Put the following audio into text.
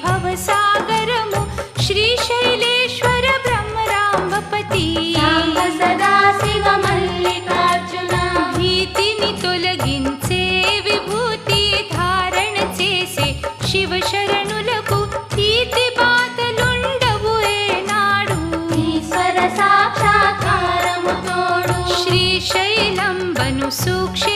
భవసాగరము శ్రీశైలేశ్వర బ్రహ్మరాంబపతి సదా శివ మల్లికార్జున భీతిని తొలగించే విభూతి ధారణ చేసే శివ శరణులకు ఈతి బాధలుండవు ఏనాడు ఈశ్వర సాక్షాత్కారము తోడు శ్రీశైలంబను సూక్ష్మ